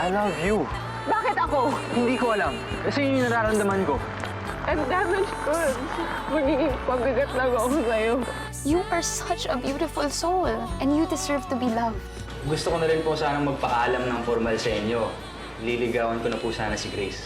I love you. Bakit ako? Hindi ko alam. Kasi yun yung nararamdaman ko. Ang damage ko. Magiging pabigat lang ako sa'yo. You are such a beautiful soul, and you deserve to be loved. Gusto ko na rin po sanang magpaalam ng formal sa inyo. Liligawan ko na po sana si Grace.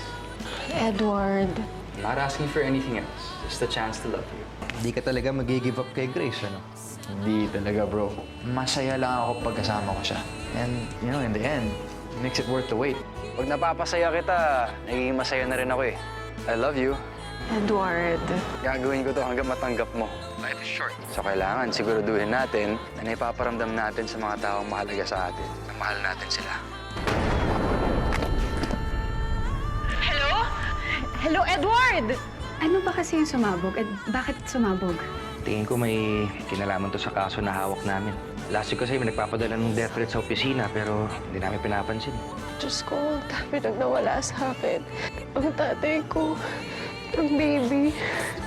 Edward. I'm not asking for anything else. Just a chance to love you. Hindi ka talaga mag-give up kay Grace, ano? Hindi talaga, bro. Masaya lang ako pagkasama ko siya. And, you know, in the end, it makes it worth the wait. Pag napapasaya kita, nagiging masaya na rin ako eh. I love you. Edward. Gagawin ko to hanggang matanggap mo. Life is short. So kailangan siguraduhin natin na naipaparamdam natin sa mga taong mahalaga sa atin na mahal natin sila. Hello? Hello, Edward! Ano ba kasi yung sumabog? At bakit sumabog? Tingin ko may kinalaman to sa kaso na hawak namin. Last week kasi may nagpapadala ng death threat sa opisina pero hindi namin pinapansin. Diyos ko, ang dami nang nawala sa akin. Ang tatay ko, ang baby.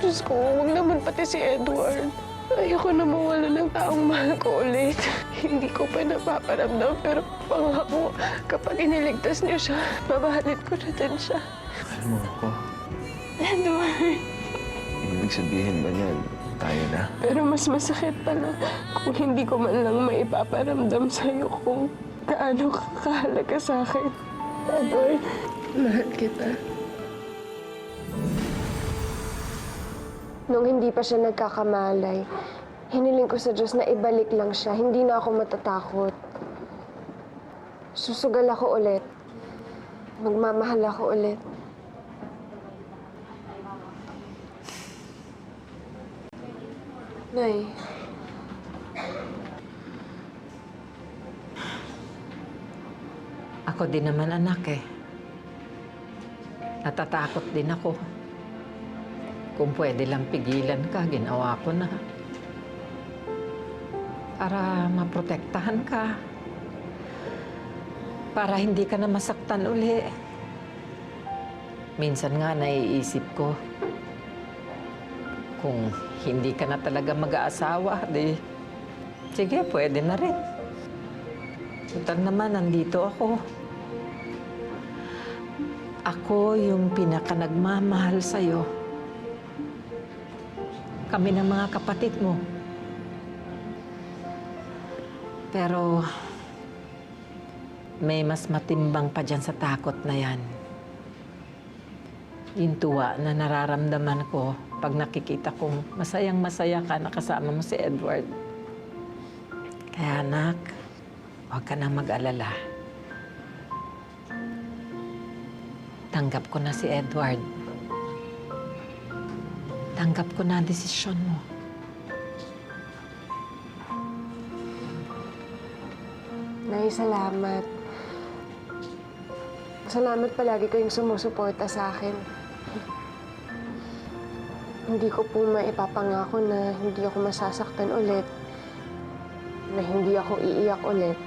Diyos ko, huwag naman pati si Edward. Ayoko na mawala ng taong mahal ko ulit. Hindi ko pa napaparamdam pero pangako, kapag iniligtas niyo siya, mabahalit ko na din siya. Mahal mo ako. Edward. Ibig sabihin ba niyan, tayo na? Pero mas masakit pala kung hindi ko man lang maipaparamdam sa'yo kung gaano ka kahalaga sa akin. Edward, mahal kita. Nung hindi pa siya nagkakamalay, hiniling ko sa Diyos na ibalik lang siya. Hindi na ako matatakot. Susugal ako ulit. Magmamahal ako ulit. Nay. Ako din naman, anak eh. Natatakot din ako. Kung pwede lang pigilan ka, ginawa ko na. Para maprotektahan ka. Para hindi ka na masaktan uli. Minsan nga naiisip ko, kung hindi ka na talaga mag-aasawa, di, sige, pwede na rin. Total naman, nandito ako. Ako yung pinaka-nagmamahal sa'yo. Kami ng mga kapatid mo. Pero may mas matimbang pa dyan sa takot na yan. Yung tuwa na nararamdaman ko pag nakikita kong masayang-masaya ka nakasama mo si Edward. Kaya anak, huwag ka nang mag-alala. Tanggap ko na si Edward. Tanggap ko na ang desisyon mo. Nay, salamat. Salamat palagi kayong sumusuporta sa akin. Hindi ko po maipapangako na hindi ako masasaktan ulit. Na hindi ako iiyak ulit.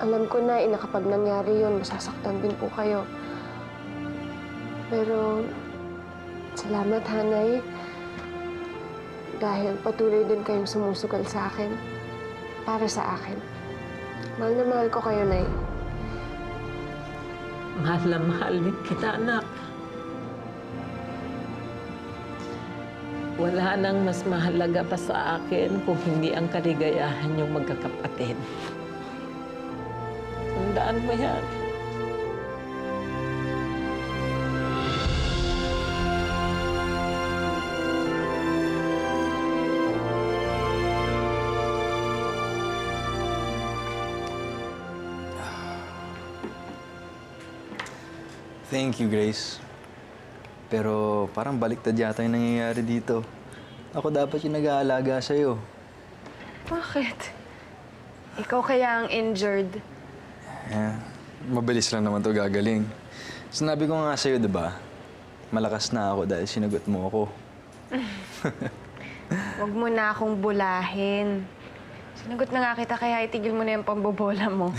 Alam ko na, kapag nangyari yun, masasaktan din po kayo. Pero, salamat, Hanay. Dahil patuloy din kayong sumusugal sa akin. Para sa akin. Mahal na mahal ko kayo, Nay. Mahal na mahal din kita, anak. Wala nang mas mahalaga pa sa akin kung hindi ang kaligayahan yung magkakapatid. Tandaan mo yan. Thank you, Grace. Pero parang baliktad yata yung nangyayari dito. Ako dapat yung nag-aalaga sa'yo. Bakit? Ikaw kaya ang injured? Eh, mabilis lang naman to gagaling. Sinabi ko nga sa'yo, di ba? Malakas na ako dahil sinagot mo ako. Huwag mo na akong bulahin. Sinagot na nga kita, kaya itigil mo na yung pambobola mo.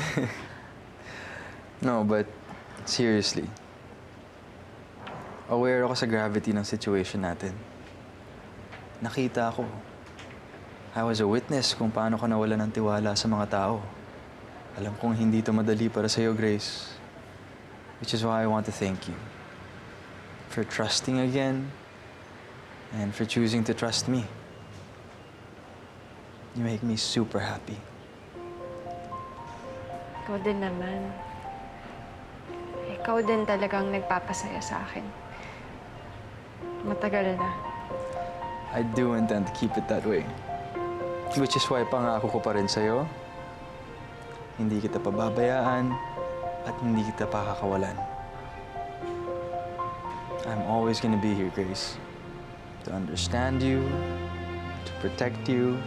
No, but seriously. Aware ako sa gravity ng situation natin. Nakita ko. I was a witness kung paano ka nawala ng tiwala sa mga tao. Alam kong hindi to madali para sa'yo, Grace. Which is why I want to thank you. For trusting again, and for choosing to trust me. You make me super happy. Ikaw din naman. Ikaw din talagang nagpapasaya sa akin. Matagal na. I do intend to keep it that way. Which is why pangako ko pa rin sa'yo, hindi kita pababayaan at hindi kita pakakawalan. I'm always gonna be here, Grace. To understand you, to protect you,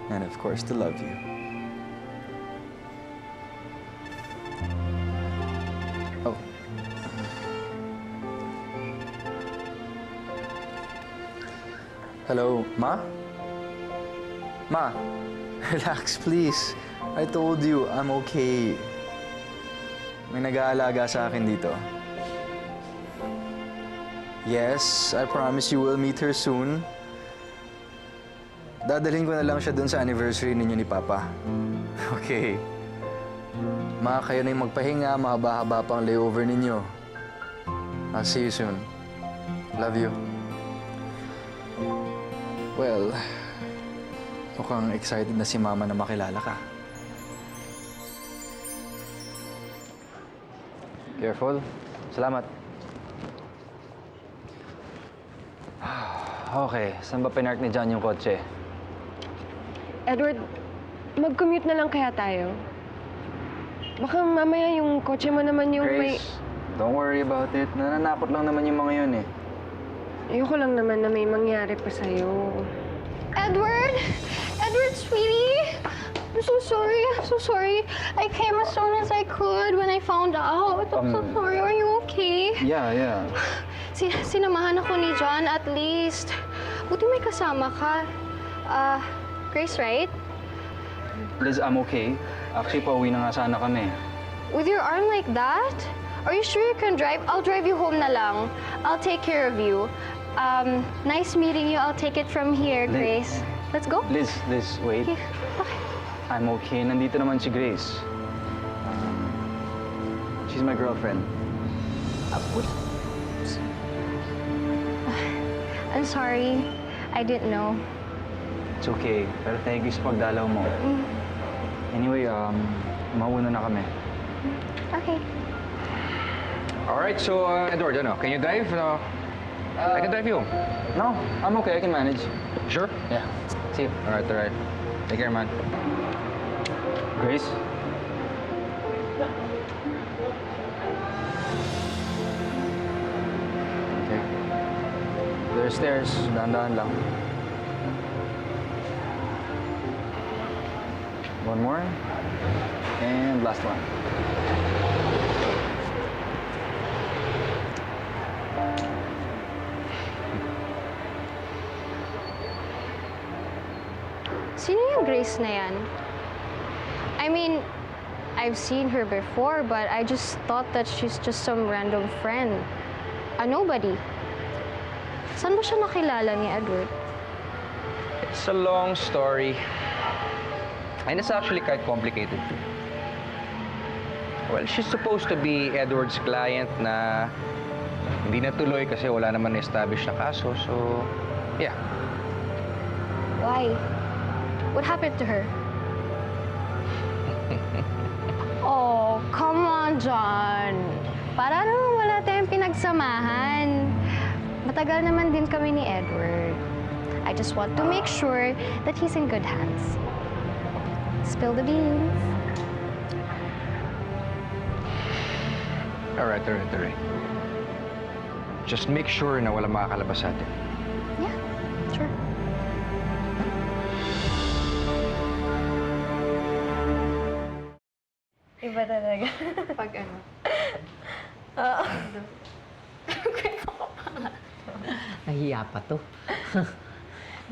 and of course, to love you. Oh. Hello, Ma? Ma, relax, please. I told you, I'm okay. May nag-aalaga sa akin dito. Yes, I promise you will meet her soon. Dadalhin ko na lang siya dun sa anniversary ninyo ni Papa. Okay. Ma, kayo na yung magpahinga, mahaba-haba pang layover ninyo. I'll see you soon. Love you. Well, mukhang excited na si Mama na makilala ka. Careful. Salamat. Okay, saan ba pinark ni John yung kotse? Edward, mag-commute na lang kaya tayo? Baka mamaya yung kotse mo naman yung may... Grace, don't worry about it. Nananakot lang naman yung mga yun eh. Ayoko lang naman na may mangyari pa sa'yo. Edward! Edward, sweetie! I'm so sorry. I'm so sorry. I came as soon as I could when I found out. I'm so sorry. Are you okay? Yeah. Sinamahan ako ni John at least. Buti may kasama ka. Grace, right? Liz, I'm okay. Actually, pauwi na nga sana kami. With your arm like that? Are you sure you can drive? I'll drive you home na lang. I'll take care of you. Nice meeting you. I'll take it from here, Grace. Let's go. Liz, wait. Okay. Okay. I'm okay. Nandito naman si Grace. She's my girlfriend. I'm sorry. I didn't know. It's okay. Pero thank you sa pagdalaw mo. Anyway, mauna na kami. Okay. Alright, so Edward, can you drive? I can drive you. No, I'm okay. I can manage. Sure? Yeah. See you. Alright. Take care, man. Grace? Okay. There's stairs. Dahan-dahan lang. One more. And last one. Sino yung Grace na yan? I mean, I've seen her before, but I just thought that she's just some random friend. A nobody. Saan ba siya nakilala ni Edward? It's a long story. And it's actually quite complicated. Well, she's supposed to be Edward's client na hindi natuloy kasi wala naman na-establish na kaso. So, yeah. Why? What happened to her? Oh, come on, John. Para naman wala tayong pinagsamahan. Matagal naman din kami ni Edward. I just want to make sure that he's in good hands. Spill the beans. Alright. Just make sure na walang makakalabas sa atin. Yeah, sure. Iba talaga. Pag ano? Nahiya pa to.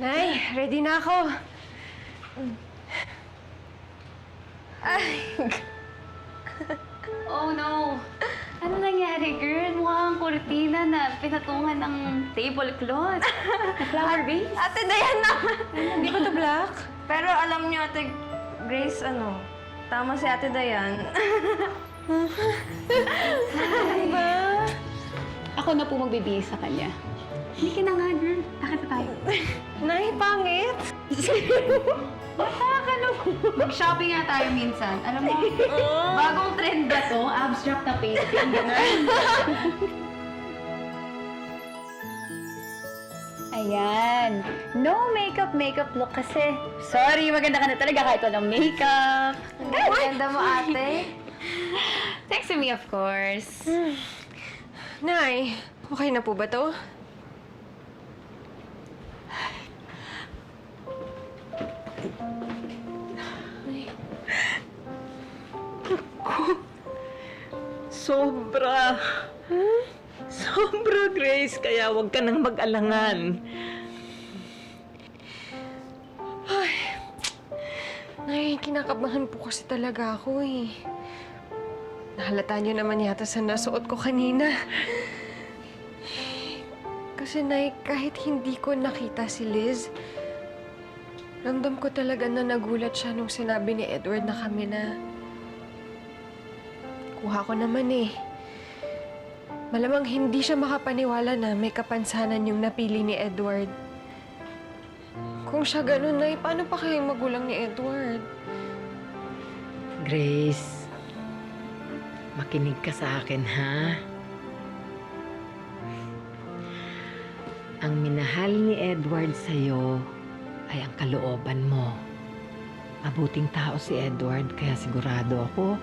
Nay, ready na ako. Oh no! Ano nangyari, girl? Mukhang kurtina na pinatungan ng tablecloth. Flower base? Ate Dayan naman. Hindi ba to black? Pero alam niyo, Ate Grace, Tama si Ate Dayan. Ako na po magbibihis sa kanya. Hindi ka na nga, girl. Takit na tayo. Nay, pangit! Mag-shopping nga tayo minsan. Alam mo, bagong trend ba to? Abstract na painting. Ayan. No makeup look kasi. Sorry, maganda ka na talaga kahit walang makeup. Ganda mo, ate. Thanks to me, of course. Nay, okay na po ba to? Sobra. Sobra, Grace. Kaya huwag ka nang mag-alangan. Nay, kinakabahan po kasi talaga ako eh. Nahalata niyo naman yata sa nasuot ko kanina. Kasi Nay, kahit hindi ko nakita si Liz, ramdam ko talaga na nagulat siya nung sinabi ni Edward na kami na kuha ko naman eh. Malamang hindi siya makapaniwala na may kapansanan yung napili ni Edward. Kung siya ganun, Nay, paano pa kayang magulang ni Edward? Grace, makinig ka sa akin, ha? Ang minahal ni Edward sa'yo ay ang kalooban mo. Mabuting tao si Edward, kaya sigurado ako,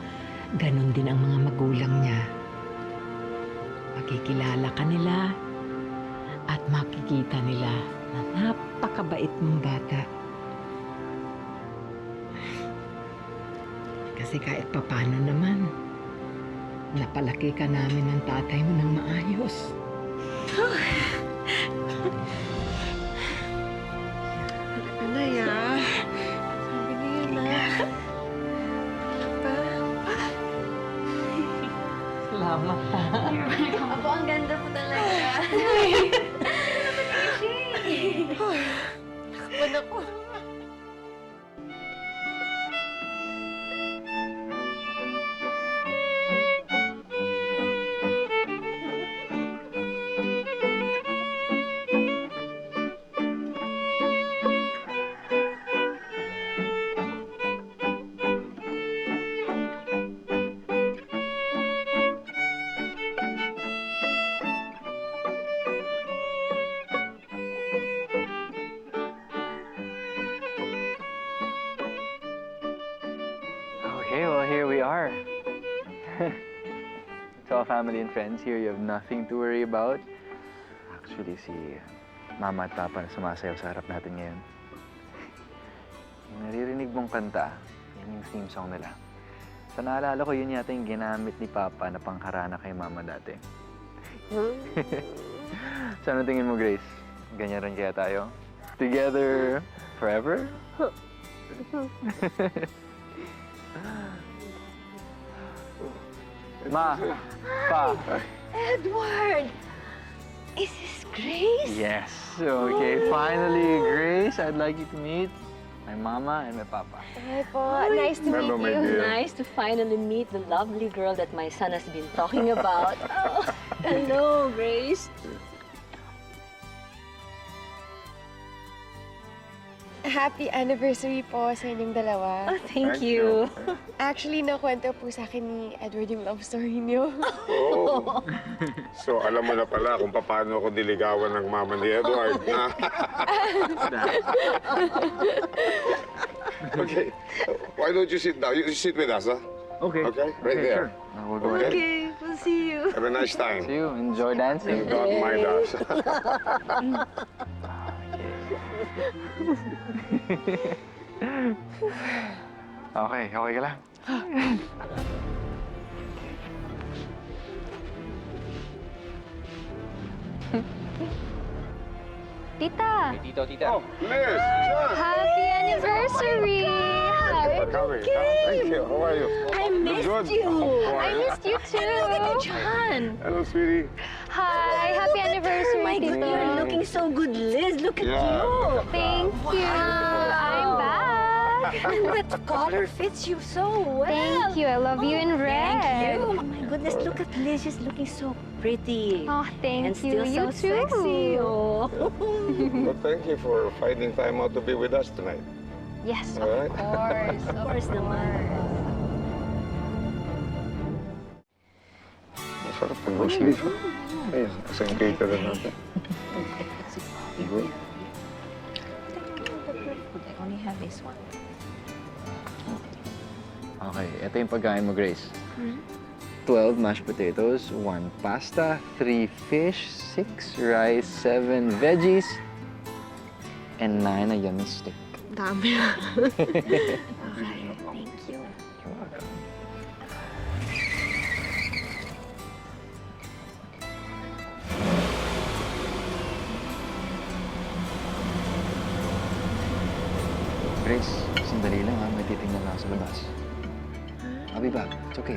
ganun din ang mga magulang niya. Makikilala ka nila at makikita nila na napakabait mong bata. Kasi kahit papano naman, napalaki ka namin ng tatay mo ng maayos. Nay, ah. Sabi niya na. Pa? Salamat, ha? Apo, ang ganda po talaga. Nakaban ako. Okay, well, here we are. To all family and friends here, you have nothing to worry about. Actually, si Mama at Papa na sumasayaw sa harap natin ngayon. Yung naririnig mong kanta, yun yung theme song nila. Sa naalala ko, yun yata yung ginamit ni Papa na pangharana kay Mama dati. So, ano tingin mo, Grace? Ganyan rin kaya tayo? Together forever? Ma, Pa. Edward! Is this Grace? Yes. Okay, finally, Grace, I'd like you to meet my mama and my papa. Hi po. Nice to Hello, meet my you. dear. Nice to finally meet the lovely girl that my son has been talking about. Oh, hello, Grace. Happy anniversary po sa inyong dalawa. Oh, thank you. Actually, nakwento po sa akin ni Edward yung love story niyo. Oh. So, alam mo na pala kung paano ako diligawan ng mama ni Edward. Okay. Why don't you sit down? You sit with us, huh? Okay. Okay, right there. Sure. We'll go ahead. Okay, we'll see you. Have a nice time. See you. Enjoy dancing. And don't mind us. Okay, okay ka lang? Tita, Tito, tita. Oh, Liz! John! happy anniversary! For coming. Thank you. How are you? I missed Good. you. How are I you? missed you too! Look at John. Hello, sweetie. Hi, happy anniversary, My God, Tito. you're looking so good, Liz. Look at Yeah. you. Thank you. I'm back. That color fits you so well. Thank you. I love you in red. Thank you. Oh my goodness, look at Liz. She's looking so pretty. Oh, thank and you. still You so too. sexy. Oh. Well, thank you for finding time out to be with us tonight. Yes, All right. of course. Of course naman. Masarap ang roast beef. Ayun, kasi yung caterer natin. Good. I only have this one. Okay, ito yung pagkain mo, Grace. 12 mashed potatoes, 1 pasta, 3 fish, 6 rice, 7 veggies, and 9 a yummy steak. Dami. Thank you. Grace, sandali lang ha. May titingnan lang sa labas. I'll be back. It's okay.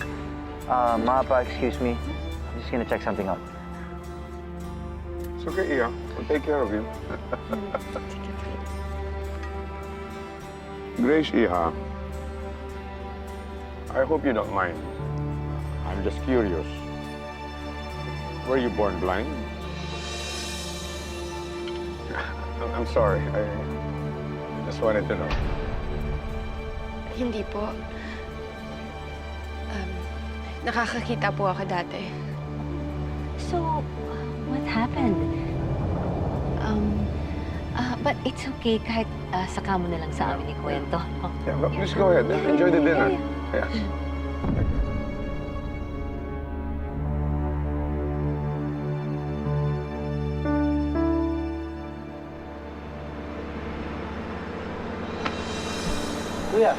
Mapa, excuse me. I'm just gonna check something out. It's okay, Iha. We'll take care of you. Grace, Iha. I hope you don't mind. I'm just curious. Were you born blind? I'm sorry. I just wanted to know. Hindi po. Nakakakita po ako dati. So, what happened? But it's okay kahit saka mo na lang sa amin ikwento. Yeah, but please go ahead. Enjoy the dinner. Yes. Kuya.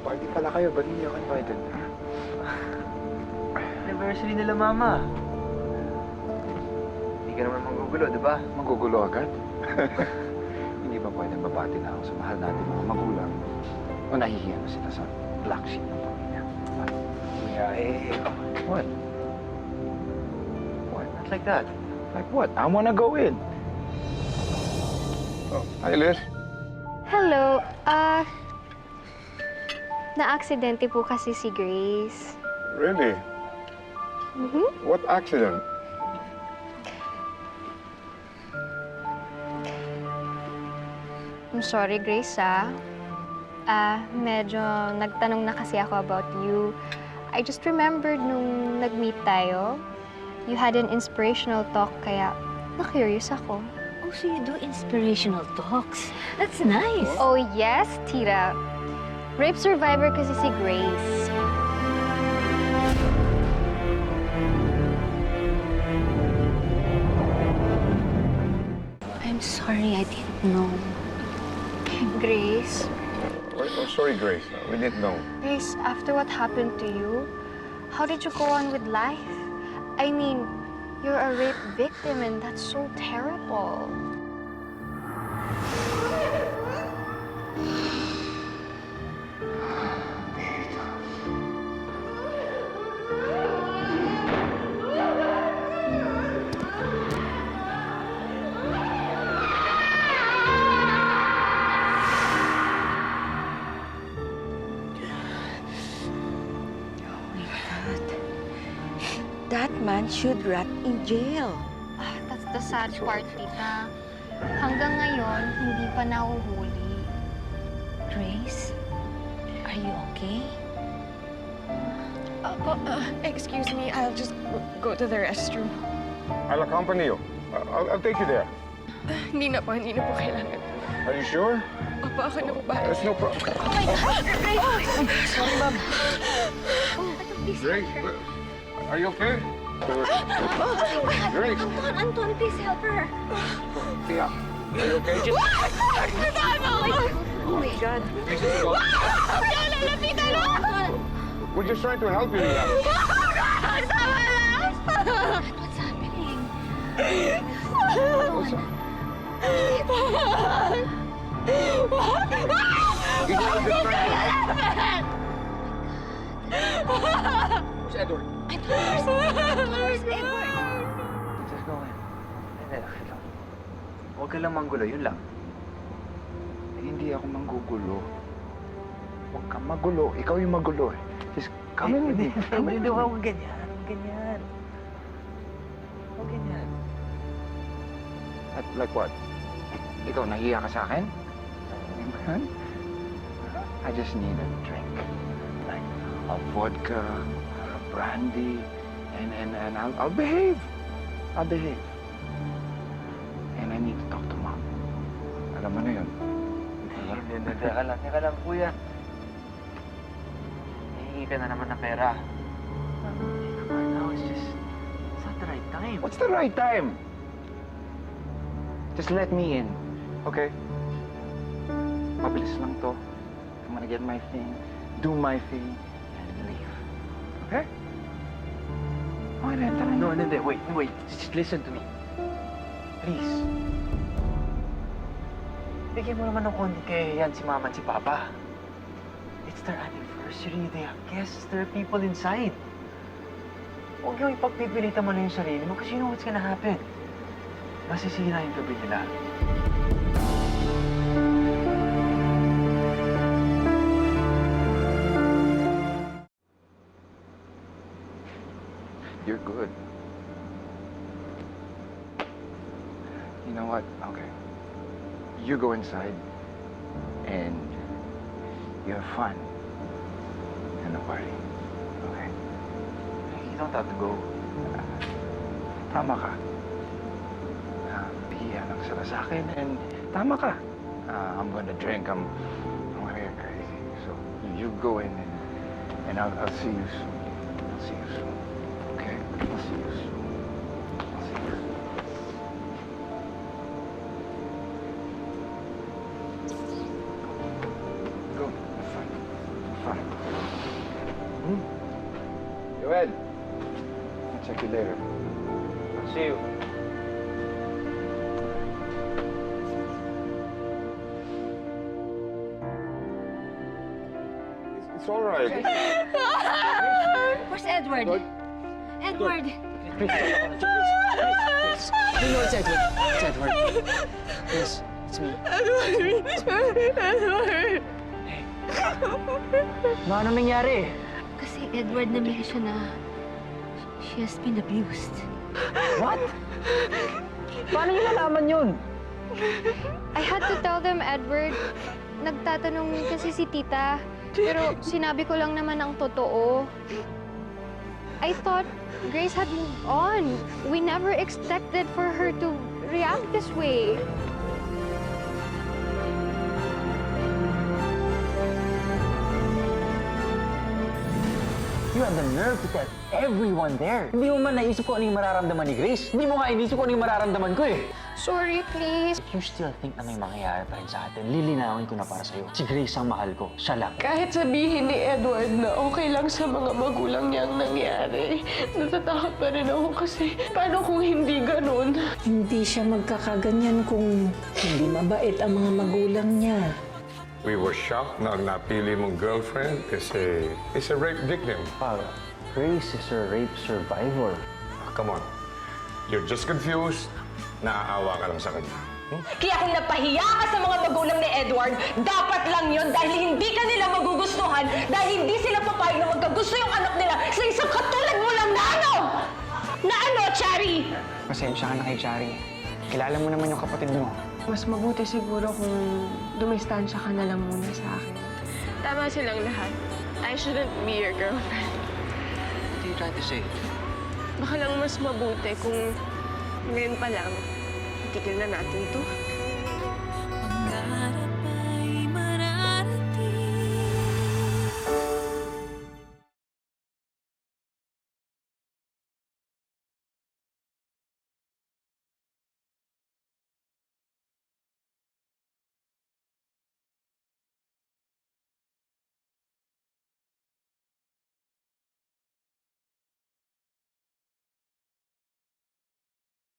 Party pala kayo. Ba't hindi ako invited? Anniversary nila, Mama. Hindi ka naman magugulo, di ba? Magugulo agad. Hindi ba pwedeng babati na ako sa mahal natin mga magulang? O nahihiya na sila sa black sheep ng pamilya? Kuya, What? What? Not like that. Like what? I wanna go in. Oh, hi, Liz. Hello. Na-aksidente po kasi si Grace. Really? What accident? I'm sorry, Grace, medyo nagtanong na kasi ako about you. I just remembered nung nag-meet tayo, you had an inspirational talk, kaya na-curious ako. Oh, so you do inspirational talks. That's nice. Oh, yes, Tita. Rape survivor kasi si Grace. I'm sorry, I didn't know. Grace? Oh, sorry, Grace. We didn't know. Grace, after what happened to you, how did you go on with life? I mean, you're a rape victim and that's so terrible. That man should rot in jail. That's the sad part, Tita. Hanggang ngayon, hindi pa nahuhuli. Grace, are you okay? Excuse me, I'll just go to the restroom. I'll accompany you. I'll take you there. Hindi na po kailangan. Are you sure? Opo, ako na po ba? There's no problem. Oh my God! Grace! Sorry, ma'am. Please Grace, are you okay? Grace. Anton, please help her. Tia, are you okay? Oh my God. We're just trying to help you, Tia. What's happening? Where's Edward? Where's Edward? Just go in. Huwag ka lang manggulo, yun lang. Hindi ako manggugulo. Huwag kang magulo. Ikaw yung magulo eh. Just come in with me. Come in. Hindi, huwag ganyan. Huwag ganyan. Huwag ganyan. At like what? Ikaw, nahiya ka sa akin? Man, I just need a drink. Like a vodka, a brandy, and I'll behave. I'll behave. And I need to talk to Mom. Alam mo na yun. Hindi. Teka lang, kuya. Hihingi ka na naman ng pera. Come on now, it's not the right time. What's the right time? Just let me in, okay? Mabilis lang to. I'm gonna get my thing, do my thing, and leave. Okay? Okay, then, tara na. No, wait. Just listen to me. Please. Bigyan mo naman ng konti kay yan si Mama at si Papa. It's their anniversary. They have guests. There are people inside. Huwag yung ipagpipilitan mo na yung sarili mo kasi you know what's gonna happen. Masisira yung gabi nila. You're good. You know what? Okay. You go inside and you have fun in the party. Okay? You don't have to go. Tama ka. Bigyan lang sila sa akin and tama ka. I'm gonna drink. I'm gonna get crazy. So you go in and I'll see you soon. I'll see you soon. Okay? I'll see you soon. I'll see you soon. Go. Have fun. Have fun. Joel. I'll check you later. I'll see you. It's all right. Where's Edward? Edward! You know it's Edward. It's Edward. Yes, it's me. Edward! Ma, ano nangyari? Kasi Edward na-mention na she has been abused. What? Paano niyo nalaman yun? I had to tell them, Edward. Nagtatanong kasi si tita. Pero sinabi ko lang naman ang totoo. I thought Grace had moved on. We never expected for her to react this way. You have the nerve to tell everyone there. Hindi mo man naisip ko ano yung mararamdaman ni Grace. Hindi mo nga inisip ko ano yung mararamdaman ko eh. Sorry, please. If you still think na may mangyayari pa rin sa atin, lilinawin ko na para sa'yo. Si Grace ang mahal ko. Siya lang. Kahit sabihin ni Edward na okay lang sa mga magulang niyang nangyari, natatakot pa rin ako kasi paano kung hindi ganun? Hindi siya magkakaganyan kung hindi mabait ang mga magulang niya. We were shocked na ang napili mong girlfriend is a rape victim. Pa, Grace is a rape survivor. Come on. You're just confused. Naaawa ka lang sa kanya. Kaya kung napahiya ka sa mga magulang ni Edward, dapat lang yon dahil hindi ka nila magugustuhan dahil hindi sila papayag na magkagusto yung anak nila sa isang katulad mo lang na ano? Na ano, Chari? Pasensya ka na kay Chari. Kilala mo naman yung kapatid mo. Mas mabuti siguro kung dumistansya ka na lang muna sa akin. Tama silang lahat. I shouldn't be your girlfriend. What are you trying to say? Baka lang mas mabuti kung ngayon pa lang, tigil na natin to.